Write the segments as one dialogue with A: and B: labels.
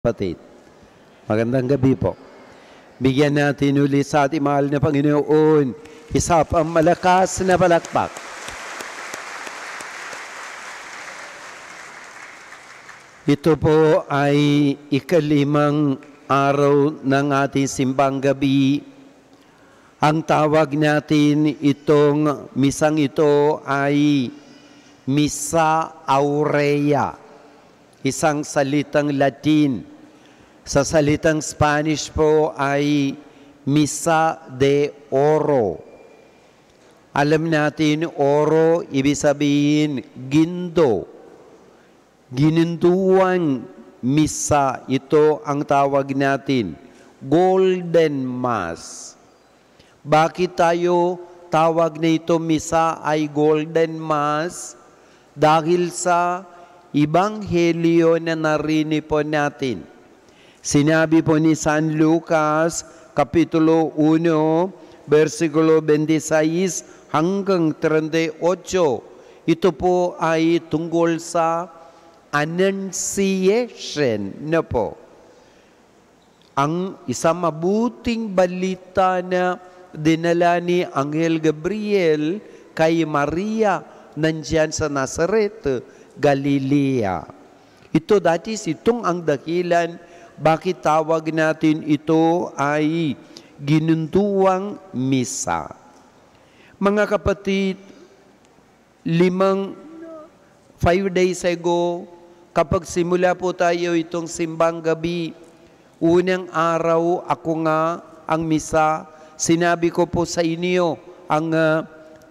A: Kapatid, magandang gabi po. Bigyan natin ulit sa ating mahal na Panginoon isa pang malakas na palakpak. Ito po ay ikalimang araw ng ating simbang gabi. Ang tawag natin itong misang ito ay Missa Aurea, isang salitang Latin. Sa salitang Spanish po ay Missa de Oro. Alam natin, oro, ibig sabihin, gindo. Gininduan misa, ito ang tawag natin, Golden Mass. Bakit tayo tawag na ito misa ay Golden Mass? Dahil sa Ebanghelyo na narinig po natin. Sinabi po ni San Lucas, Kapitulo 1, versikulo 26 hanggang 38. Ito po ay tungkol sa Annunciation na po. Ang isang mabuting balita na dinala ni Anghel Gabriel kay Maria nandyan sa Nazaret, Galilea. Ito itong ang dahilan bakit tawag natin ito ay ginunduang misa. Mga kapatid, 5 days ago, kapag simula po tayo itong simbang gabi, unang araw ako nga ang misa, sinabi ko po sa inyo ang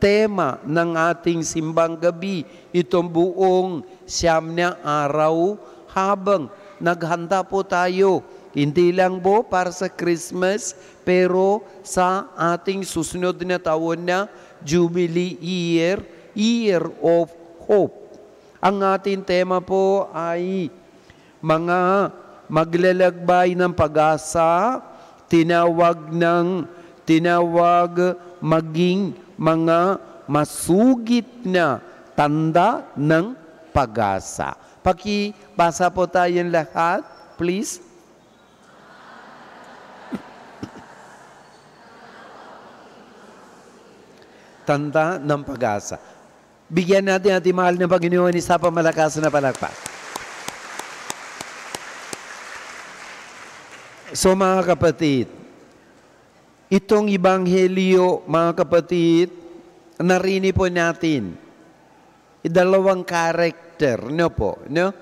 A: tema ng ating simbang gabi, itong buong 9 na araw habang naghanda po tayo, hindi lang po para sa Christmas, pero sa ating susunod na taon na Jubilee Year, Year of Hope. Ang ating tema po ay mga maglalakbay ng pag-asa, tinawag maging mga masugid na tanda ng pag-asa. Pakibasa po tayong lahat, please. Tanda ng pag-asa. Bigyan natin ating mahal na Panginoon isa pa malakas na palakpak. So mga kapatid, itong Ebanghelyo, mga kapatid, narinig po natin, dalawang karakter, no po, no?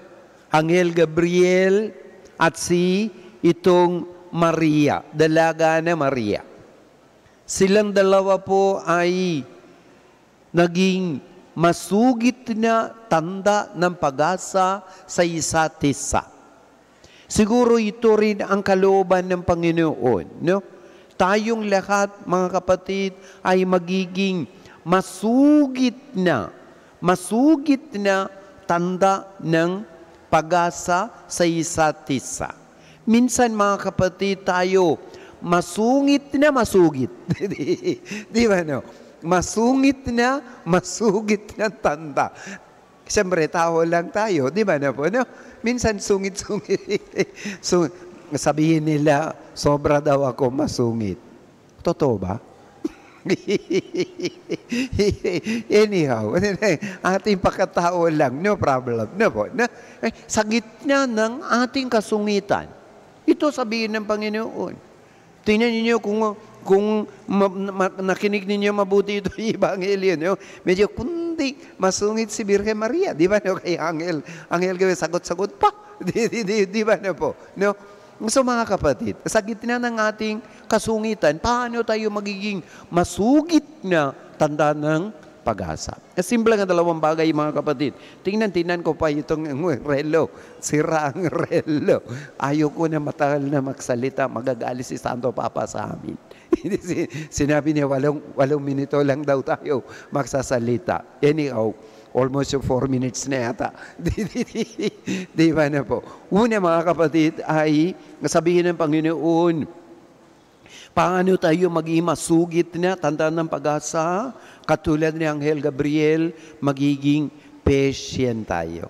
A: Anghel Gabriel at itong Maria, dalaga na Maria. Silang dalawa po ay naging masugid na tanda ng pag-asa sa isa't isa. Siguro ito rin ang kalooban ng Panginoon, no? Tayong lahat, mga kapatid, ay magiging masugid na tanda ng pag-asa sa isa't isa. Minsan, mga kapatid, tayo masungit na masugid. Di ba, no? Masungit na tanda. Siyempre, tao lang tayo. Di ba na po, no? Minsan, sungit-sungit. So, sabihin nila, sobra daw ako masungit. Totoo ba? Anyhow, ating pagkatao lang, no problem. No po. No? Sa gitna ng ating kasungitan, ito sabihin ng Panginoon. Tingnan niyo kung nakinig ninyo mabuti ito yung Ebanghelyo, no? Medyo kundi masungit si Birhen Maria, di ba, no? Kay Anghel gawin sagot-sagot pa, di ba, no po, no? So mga kapatid, sa gitna ng ating kasungitan, paano tayo magiging masugid na tanda ng pag-asa? Simple nga dalawang bagay, mga kapatid. Tingnan ko pa itong relo. Sira ang relo. Ayoko na matagal na magsalita, magagalit si Santo Papa sa amin. Sinabi niya, 8 minuto lang daw tayo magsasalita. Anyhow, almost 4 minutes na yata. Di ba na po? Una, mga kapatid, ay sabihin ng Panginoon, paano tayo maging masugid na tanda ng pag-asa? Katulad ni Anghel Gabriel, magiging patient tayo.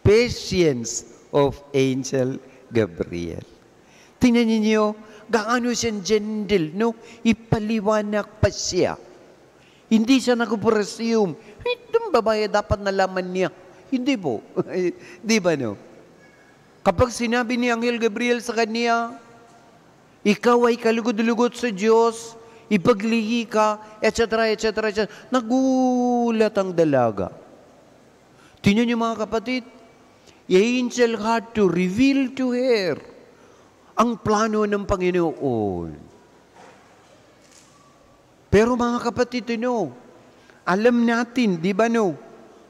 A: Patience of Angel Gabriel. Tingnan niyo, gaano siyang gentle, no? Ipaliwanag pa siya. Hindi siya nag-presume. Itong babae dapat nalaman niya. Hindi po. Di ba, no? Kapag sinabi ni Anghel Gabriel sa kanya, ikaw ay kalugod-lugod sa Diyos, ipaglihi ka, etc., etc., etc., nagulat ang dalaga. Tingnan niyo mga kapatid, the angel had to reveal to her ang plano ng Panginoon. Pero mga kapatid, alam natin, di ba no?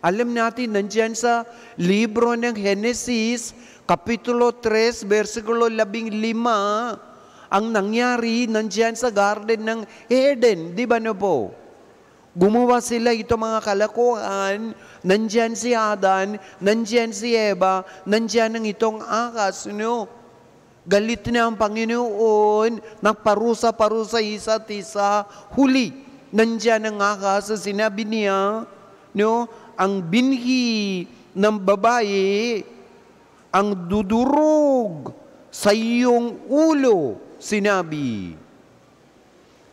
A: Alam natin, nandiyan sa libro ng Genesis, Kapitulo 3, versikulo 15, ang nangyari nandiyan sa Garden ng Eden, di ba no po? Gumawa sila ito mga kalakuhan, nandiyan si Adan, nandiyan si Eva, nandiyan ang itong akas, no? Galit na ang Panginoon, nagparusa-parusa isa't isa, huli, nandiyan ang akas, sinabi niya, no? Ang binhi ng babae, ang dudurog sa iyong ulo, sinabi.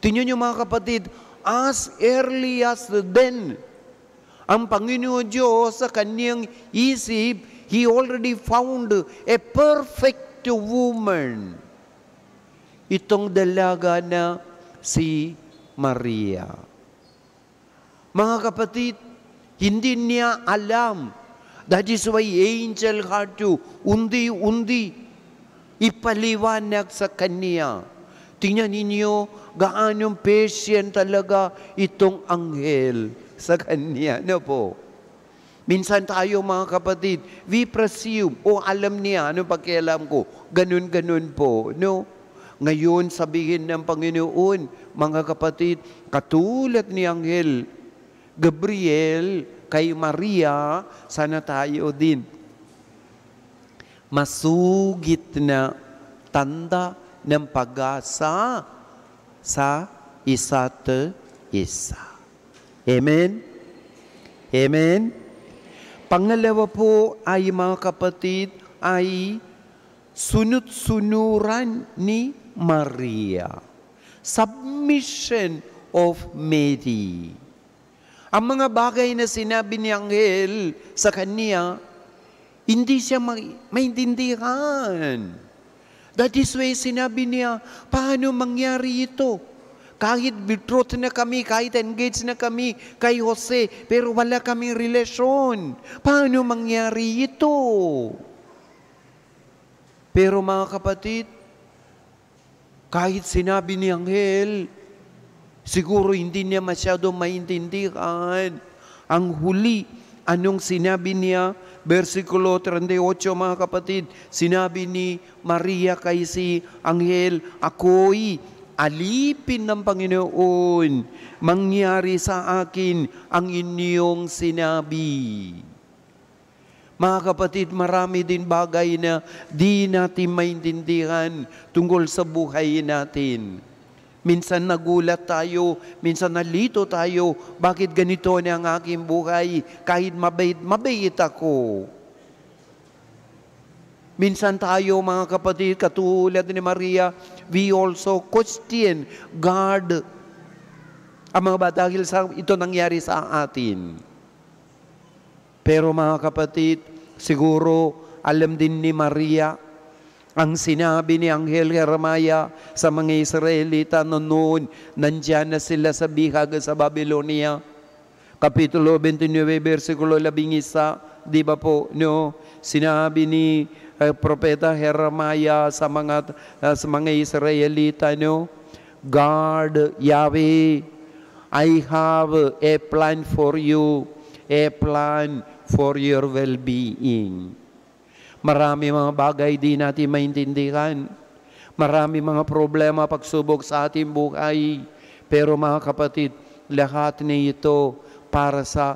A: Tingnan niyo mga kapatid, as early as then, ang Panginoon Diyos sa kanyang isip, He already found a perfect woman. Itong dalaga na si Maria. Mga kapatid, hindi niya alam. That is why angel had to undi-undi ipaliwanag sa kanya. Tingnan ninyo gaanong patient talaga itong anghel sa kanya. No po? Minsan tayo mga kapatid, we presume, alam niya, ano pakialam ko, ganun-ganun po. No? Ngayon sabihin ng Panginoon, mga kapatid, katulad ni Anghel Gabriel kay Maria, sana tayo din masugit na tanda ng pag-asa sa isa't isa. Amen? Amen? Pangalawa po ay mga kapatid ay sunod-sunuran ni Maria. Submission of Mary. Ang mga bagay na sinabi ni Anghel sa kanya, hindi siya maintindihan. That is why sinabi niya, paano mangyari ito? Kahit betrothed na kami, kahit engaged na kami kay Jose, pero wala kaming relasyon. Paano mangyari ito? Pero mga kapatid, kahit sinabi ni Anghel, siguro hindi niya masyado maintindihan. Ang huli, anong sinabi niya? Versikulo 38, mga kapatid, sinabi ni Maria kay si Anghel, ako'y alipin ng Panginoon, mangyari sa akin ang inyong sinabi. Mga kapatid, marami din bagay na di natin maintindihan tungkol sa buhay natin. Minsan nagulat tayo, minsan nalito tayo, bakit ganito na ang aking buhay kahit mabait ako. Minsan tayo mga kapatid, katulad ni Maria, we also question God. Ang mga bata, dahil ito nangyari sa atin. Pero mga kapatid, siguro alam din ni Maria ang sinabi ni Anghel Jeremiah sa mga Israelita noon, nandyan na sila sa bihag sa Babylonia. Kapitulo 29, versikulo 11, di ba po, no? Sinabi ni Propeta Jeremiah sa mga Israelita, no? God, Yahweh, I have a plan for you, a plan for your well-being. Marami mga bagay di natin maintindihan. Marami mga problema, pagsubok sa ating buhay. Pero mga kapatid, lahat na ito para sa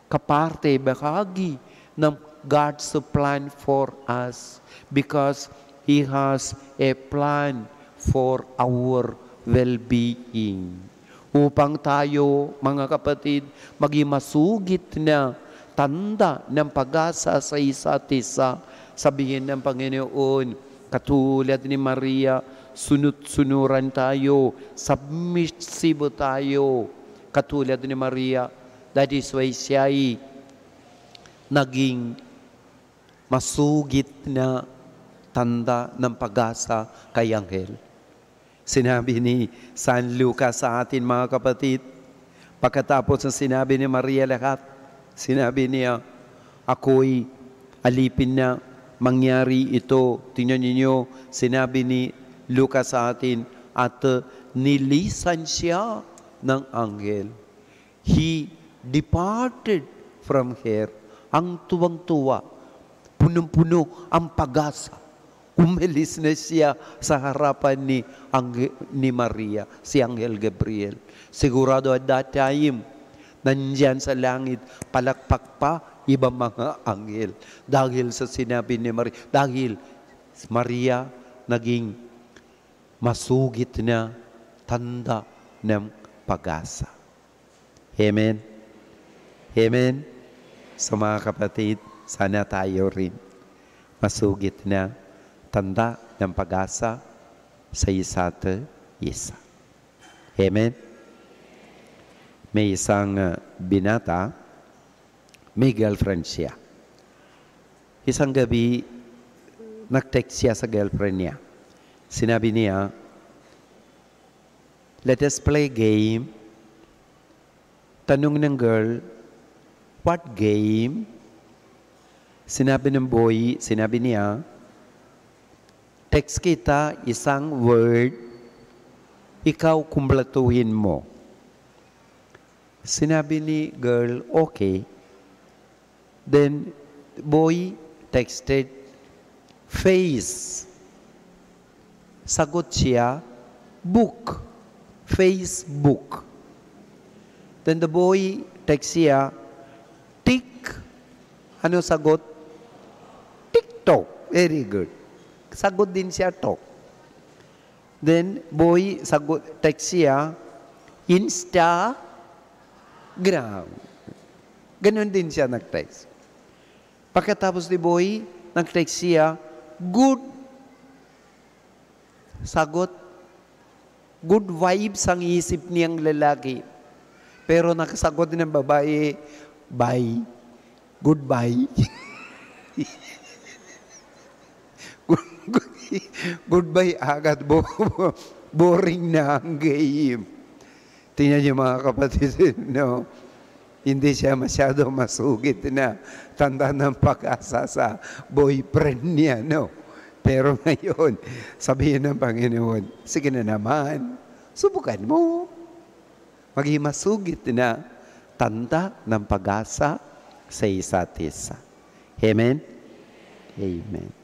A: kaparte, bahagi ng God's plan for us. Because He has a plan for our well-being. Upang tayo, mga kapatid, maging masugit na tanda ng pag-asa sa isa't isa, Sabihin ng Panginoon, katulad ni Maria, sunod-sunuran tayo, submissive tayo. Katulad ni Maria, that is why siya ay naging masugit na tanda ng pag-asa kay Anghel. Sinabi ni San Lucas sa atin, mga kapatid, pagkatapos ng sinabi ni Maria lahat, sinabi niya, ako'y alipin na mangyari ito. Tingnan niyo, sinabi ni Lucas sa atin, at nilisan siya ng anghel. He departed from her. Ang tuwang-tuwa, punong-puno ang pag-asa. Umalis na siya sa harapan ni Maria, si Anghel Gabriel. Sigurado at that time, nandyan sa langit, palakpak pa ibang mga anghel. Dahil sa sinabi ni Maria, dahil Maria naging masugit na tanda ng pag-asa. Amen? Amen? So mga kapatid, sana tayo rin masugit na tanda ng pag-asa sa isa't isa. Amen? May isang binata, may girlfriend siya. Isang gabi, nag-text siya sa girlfriend niya. Sinabi niya, let us play game. Tanong ng girl, what game? Sinabi ng boy, sinabi niya, text kita isang word, ikaw kumplatuhin mo. Sinabi ni girl, okay. Then, boy texted, face. Sagot siya, book. Facebook. Then the boy text siya, tick. Ano sagot? TikTok. Very good. Sagot din siya, talk. Then, boy, text siya, Instagram. Ganon din siya nag-text. Pagkatapos ni boy, nag-text siya, good. Sagot, good vibes ang isip niyang lalaki. Pero nakasagot din ng babae, bye. Goodbye. Goodbye agad. Boring na ang game. Tingnan niyo mga kapatid, no? Hindi siya masyado masugit na tanda ng pag-asa sa boyfriend niya, no? Pero ngayon, sabihin ng Panginoon, sige na naman, subukan mo. Maging masugit na tanda ng pag-asa sa isa't isa. Amen? Amen.